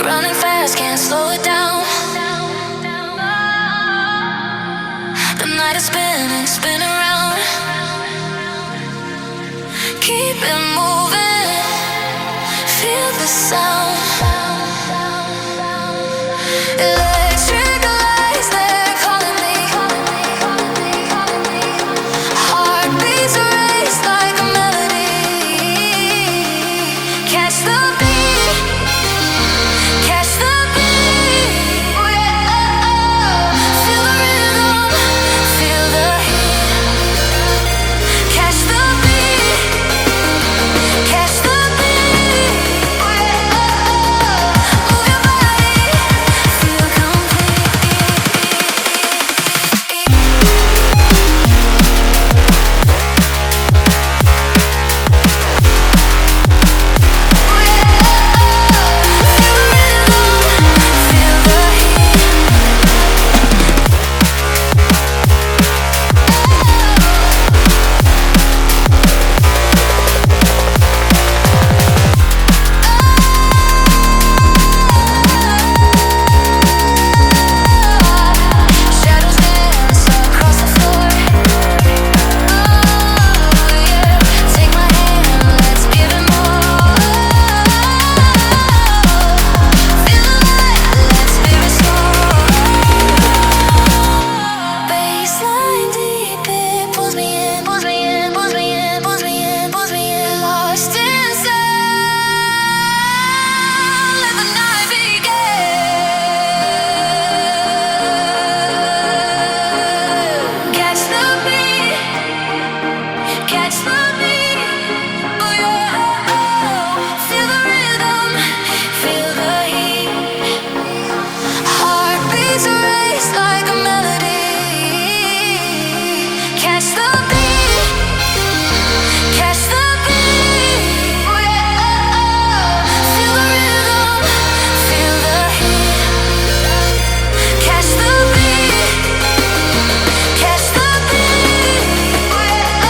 Running fast, can't slow it down. The night is spinning, spinning around. Keep it moving, feel the sound. Electric lights, they're calling me. Heartbeats race like a melody. Catch the beat, catch the beat. Oh yeah. Feel the rhythm, feel the heat. Catch the beat, catch the beat. Oh yeah. Move your body, feel complete. Shadows dance across the floor. Oh yeah, take my hand, let's give it more. Feel the light, let's be restored. Baseline deep, it pulls me in, pulls me in, pulls me in, pulls me in, pulls me in. Lost in sound, let the night begin. Catch the beat, catch the beat. Oh yeah, feel the rhythm, feel the heat. Heartbeats race like a melody. Catch the beat, catch the beat. Oh yeah, feel the rhythm, feel the heat. Catch the beat, catch the beat. Oh yeah,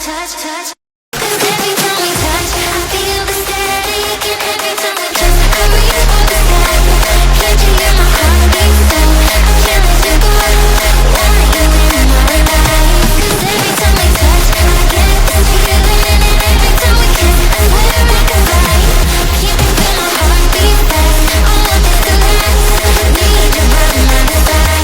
touch, touch. 'Cause every time we touch, I feel the static. And every time we kiss, I reach for the sky. Can't you hear my heartbeat? So I can't let you go. Want you in my life. 'Cause every time we touch, I get this feeling. And every time we kiss, I swear I can fly. Can't you feel my heartbeat fast? I want this to last. Need you by my side.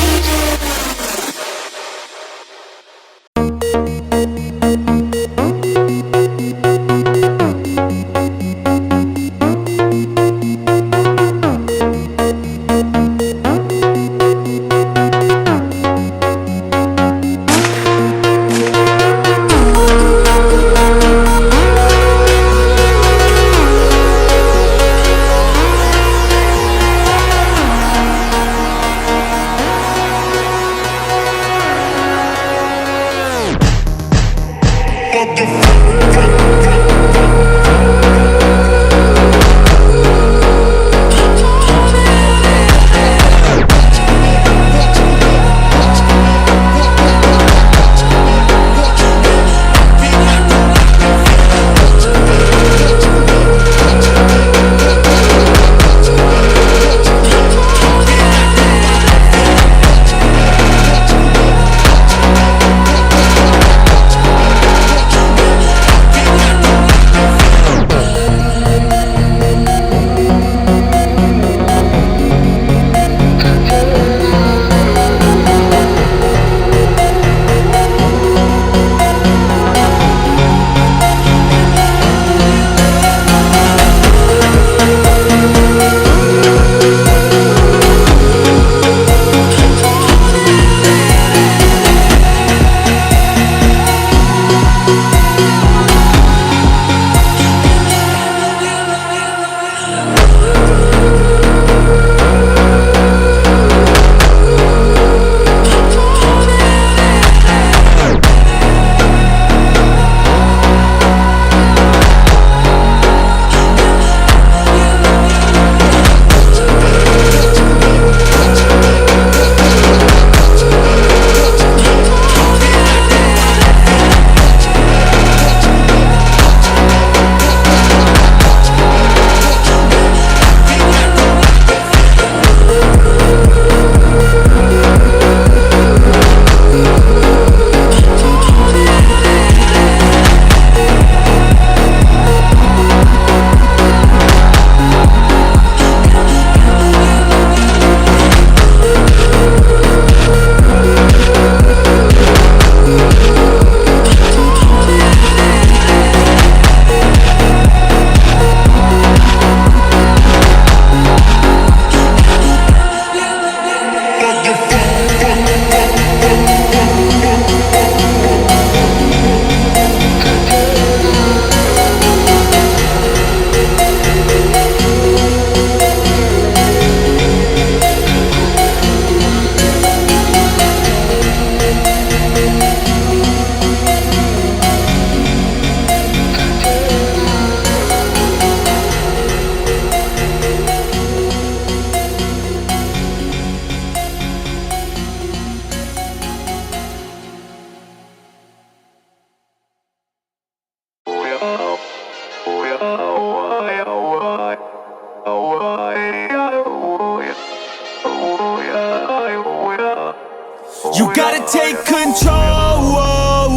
You gotta take control,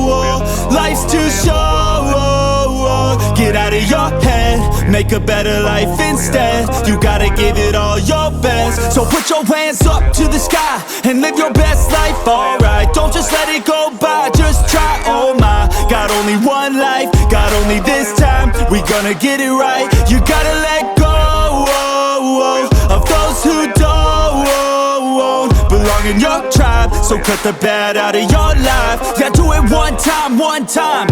life's too short. Get out of your head, make a better life instead. You gotta give it all your best. So put your hands up to the sky and live your best life, alright. Don't just let it go by, just try, oh my. Got only one life, got only this time. We gonna get it right. You gotta let go of those who don't belong in your tribe. So cut the bad out of your life. Yeah, do it one time, one time.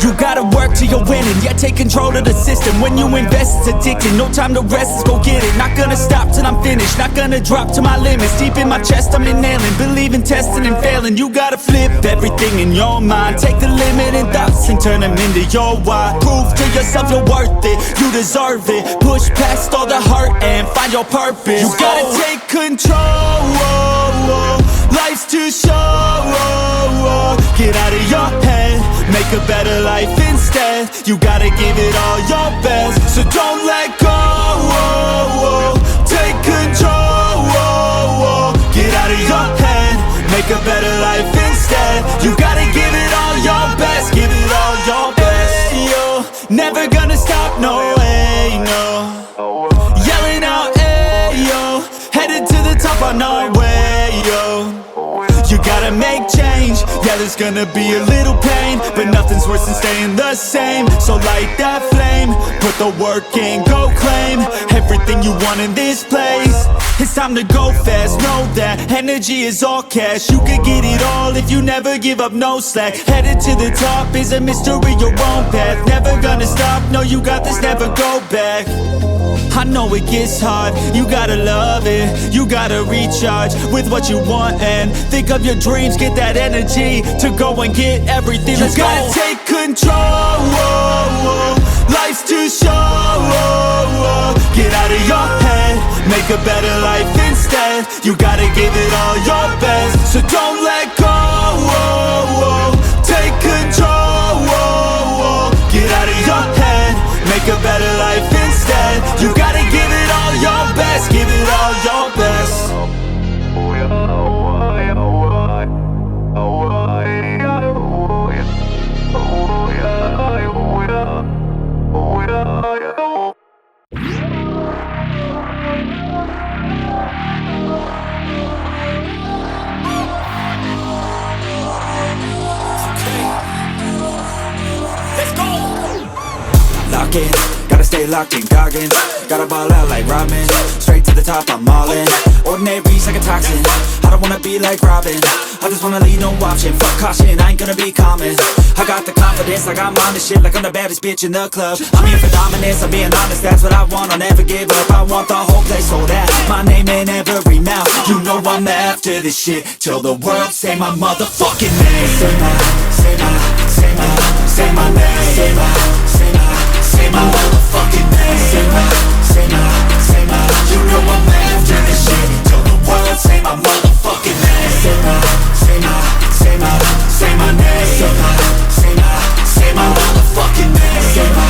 You gotta work till you're winning. Yeah, take control of the system. When you invest, it's addicting. No time to rest, let's go get it. Not gonna stop till I'm finished. Not gonna drop to my limits. Deep in my chest, I'm inhaling. Believing, testing, and failing. You gotta flip everything in your mind. Take the limiting thoughts and turn them into your why. Prove to yourself you're worth it. You deserve it. Push past all the hurt and find your purpose. You gotta take control. Life's too short. Get out of your head, make a better life instead. You gotta give it all your best, so don't let go. Take control. Get out of your head, make a better life instead. You gotta give it all your best, give it all your best. You're never gonna stop, no way, no. Yelling out, ayo, headed to the top on our way, yo. You gotta make change, yeah there's gonna be a little pain, but nothing's worse than staying the same. So light that flame, put the work in, go claim everything you want in this place. It's time to go fast, know that energy is all cash. You could get it all if you never give up, no slack. Headed to the top is a mystery, your own path. Never gonna stop, no you got this, never go back. I know it gets hard, you gotta love it. You gotta recharge with what you want and think of your dreams. Get that energy to go and get everything. Let's go. You gotta take control. Life's too short. Get out of your head, make a better life instead. You gotta give it all your best, so don't let go. Take control. Get out of your head, make a better life instead. You gotta give it all your best, give it all your best. Lock in, gotta stay locked in, Goggins. Gotta ball out like Rodman, straight to the top, I'm all in. Ordinary's like a toxin, I don't wanna be like Robin. I just wanna leave no option, fuck caution, I ain't gonna be common. I got the confidence, like I'm on this shit, like I'm the baddest bitch in the club. I'm here for dominance, I'm being honest, that's what I want, I'll never give up. I want the whole place sold out, my name in every mouth. You know I'm after this shit, till the world say my motherfucking name. Say my name. Say my name. Say my motherfucking name. Say my. You know I'm after this shit, till the world say my motherfucking name. Say my name. Say my motherfucking name. Say my.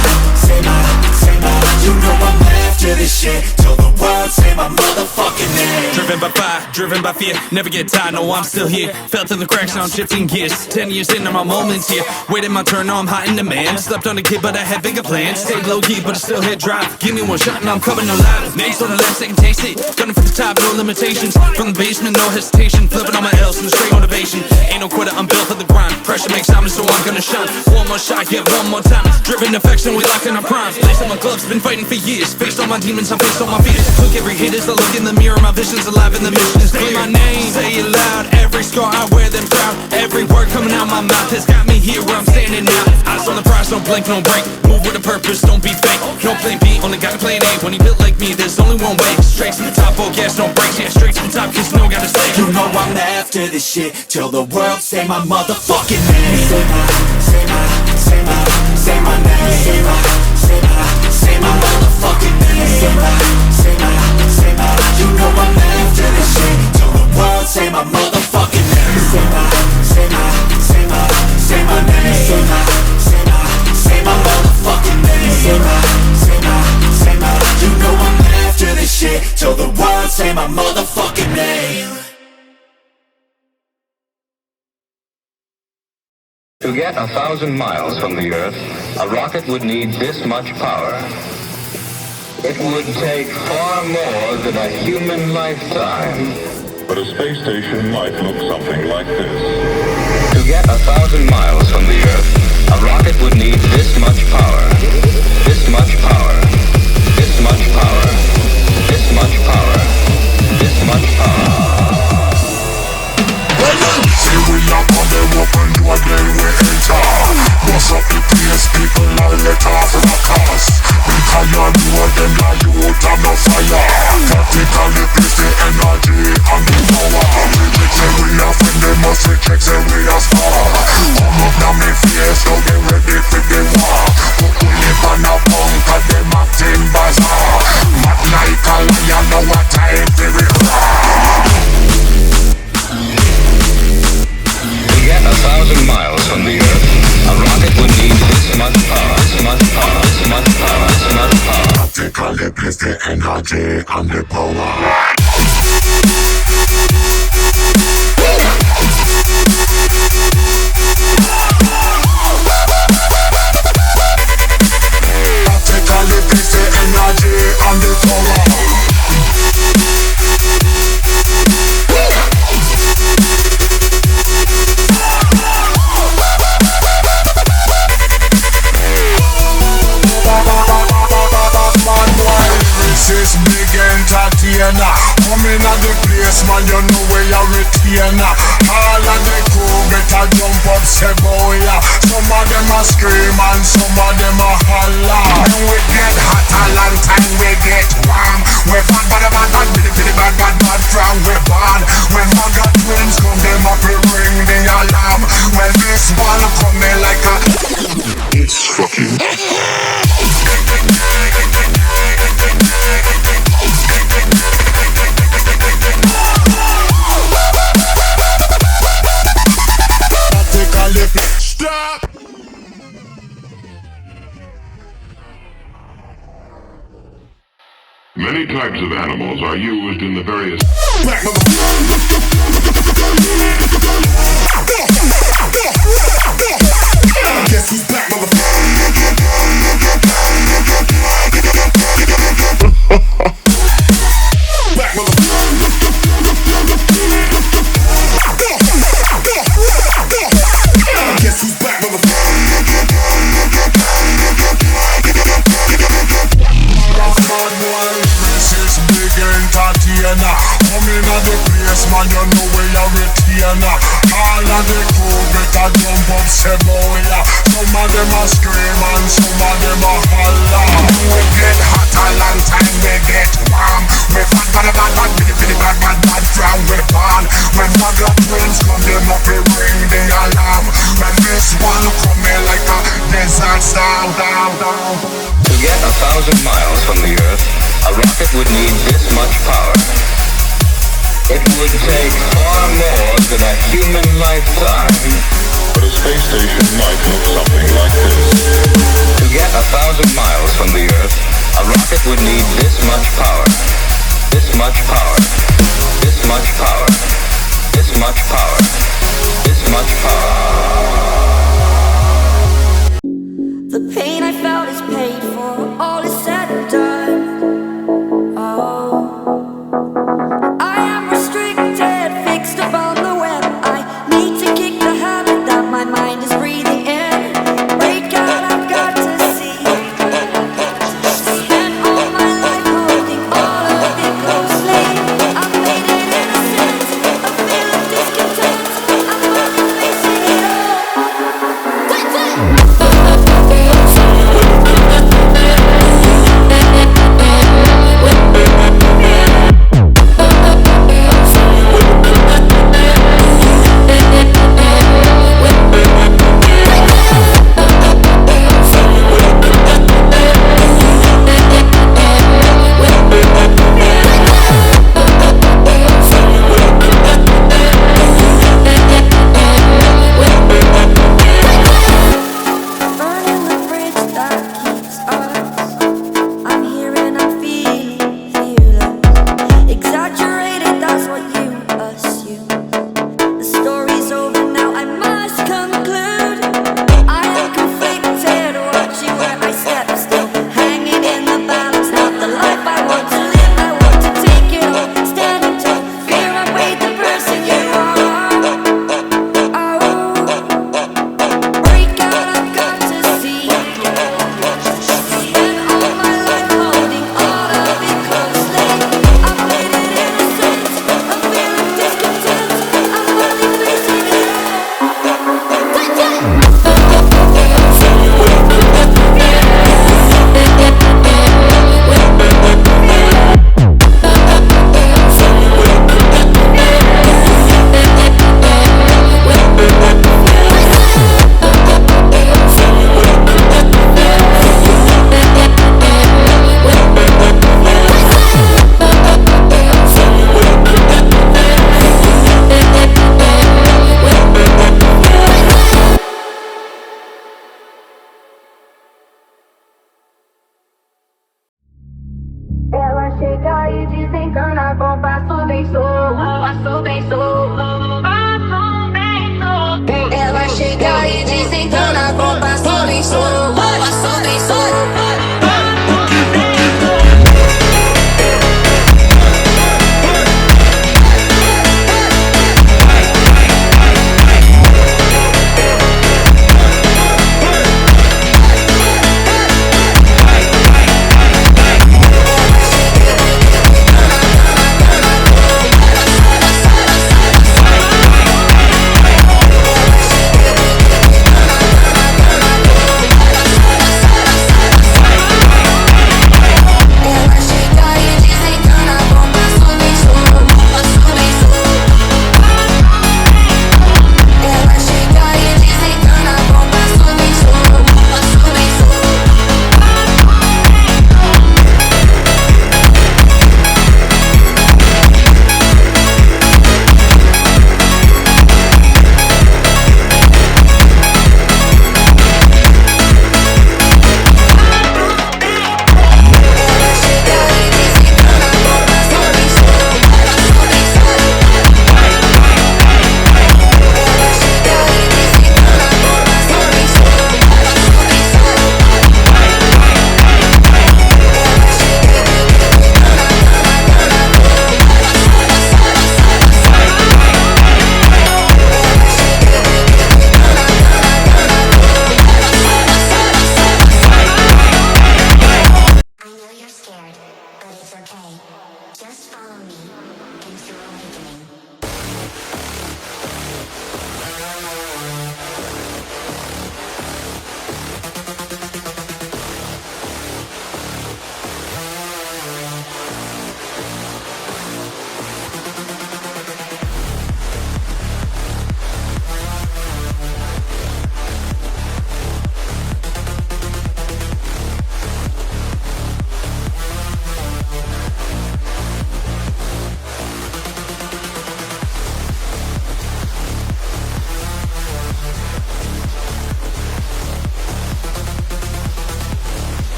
You know I'm after this shit, till the world say my motherfucking name. Driven by fire, driven by fear, never get tired, no I'm still here. Felt in the cracks, now I'm shifting gears. 10 years into my moments here, waiting my turn, now I'm hot in demand. Slept on a kid but I had bigger plans. Stayed low key but I still hit drive. Give me one shot and I'm coming alive. Names on the left, second taste it. Gunning for the top, no limitations. From the basement, no hesitation. Flipping on my L's and straight motivation. Ain't no quitter, I'm built for the grind. Pressure makes diamonds, so I'm gonna shine. One more shot, yeah, one more time. Driven affection, we lock in our prime. Lace on my gloves, been fighting for years. Faced all my demons, I faced all my fears. Took every hit as I look in the mirror, my vision's alive and the mission is clear. Say my name, say it loud. Every scar, I wear them proud. Every word coming out my mouth has got me here where I'm standing now. Eyes on the prize, don't blink, don't break. Move with a purpose, don't be fake. No plan B, only got a plan A. When he built like me, there's only one way. Straight to the top, oh gas, no brakes. Yeah, straight to the top, cause no gotta stay. You know I'm after this shit, till the world say my motherfucking name. Say my name. Say my motherfucking name. Say my. You know I'm after this shit, till the world say my motherfucking name. Say my name. Say my motherfucking name. Say my. You know I'm after this shit, till the world say my motherfucking name. To get 1,000 miles from the Earth, a rocket would need this much power. It would take far more than a human lifetime. But a space station might look something like this. To get 1,000 miles from the Earth, a rocket would need this much power. This much power. This much power. This much power. This much power. Say we up on the rope and do again we enter. Bust up the place, people now let off in the cars. Because you know them like you out of no fire. Tactically place the energy and the power. Say we up and they must reject, say we are star. Come up now me face, so get ready for the war. place the energy and the power. Practically place the energy and the power. This is big entertainer. Coming at the place, man, you know where you're retainer. All of the crew better jump up, say boy, yeah. Some of them a scream and some of them a holler. When we get hot, a long time we get warm. We bad, billy, bad, from we born. When Maga twins come, them up we ring the alarm. When this one come in like a it's fucking stop. Many types of animals are used in the various... Guess who's back, Guess who's back, This is big entertainer. Coming at the place, man, you know where you're retainer. All of the crew better jump up, say boy, yeah. Some of them a scream and some of them a holler. We get hot, a long time we get warm. We bad, billy, bad, from we born. When Maga twins come, them up we ring the alarm. When this one come in like a desert storm, down. To get 1,000 miles from the Earth, a rocket would need this much power. It would take far more than a human lifetime. But a space station might look something like this. To get 1,000 miles from the Earth, a rocket would need this much power. This much power. This much power. This much power. This much power. The pain I felt is paid for, all is said and done. Oh, I am restricted, fixed upon the web. I need to kick the habit that my mind is breathing in. Break out, I've got to see. Spent all my life holding all of it closely. I've made it innocent, a feel of discontent. I'm finally facing it all. dizem cana com passo bem solto, passo bem solto, passo bem solto. Ela chega e desencana com passo bem solto, passo bem solto.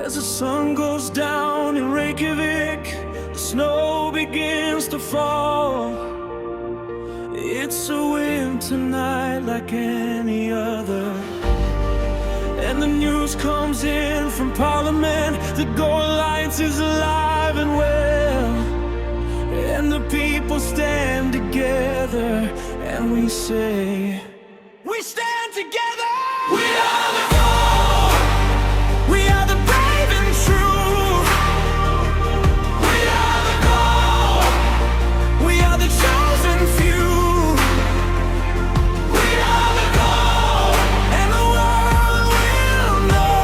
As the sun goes down in Reykjavik, the snow begins to fall. It's a winter night like any other, and the news comes in from Parliament. The Gold Alliance is alive and well, and the people stand together, and we say, we stand together! We are the gold! We are the brave and true! We are the gold! We are the chosen few! We are the gold! And the world will know!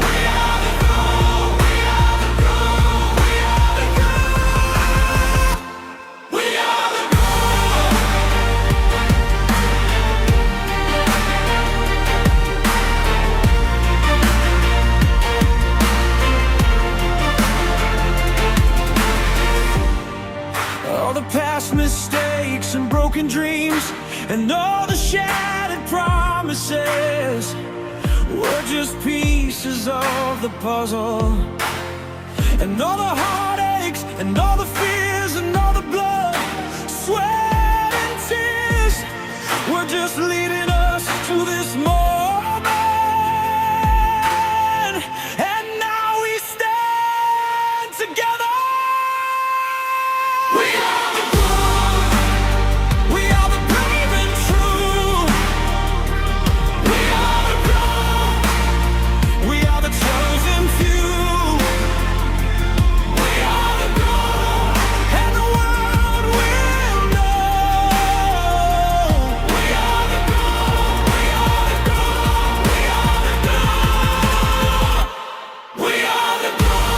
We are the gold! We are the gold! We are the gold! We are the gold! All the past mistakes and broken dreams, and all the shattered promises were just pieces of the puzzle. And all the heartaches, and all the fears, and all the blood, sweat and tears were just leading us to this moment. And now we stand together. We are the gold. We are the brave and true. We are the gold. We are the chosen few. We are the gold, and the world will know. We are the gold. We are the gold. We are the gold. We are the gold.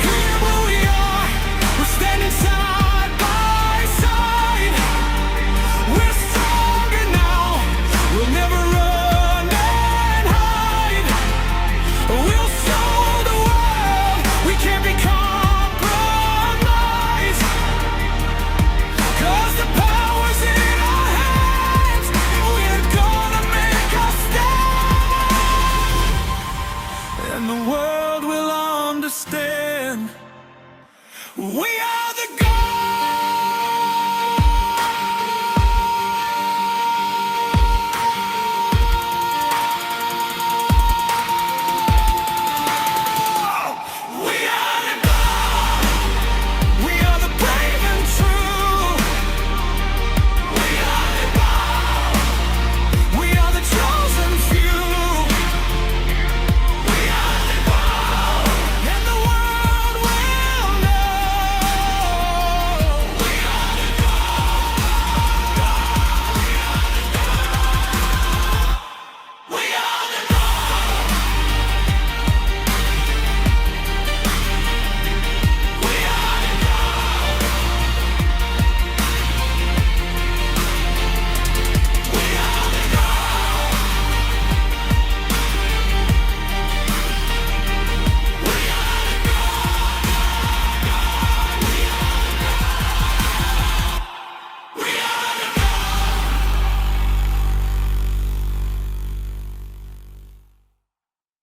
Here we are, we're standing side by side. We're stronger now, we'll never run and hide. We'll show the world we can't be compromised. 'Cause the power's in our hands, we're gonna make a stand. And the world will understand. We are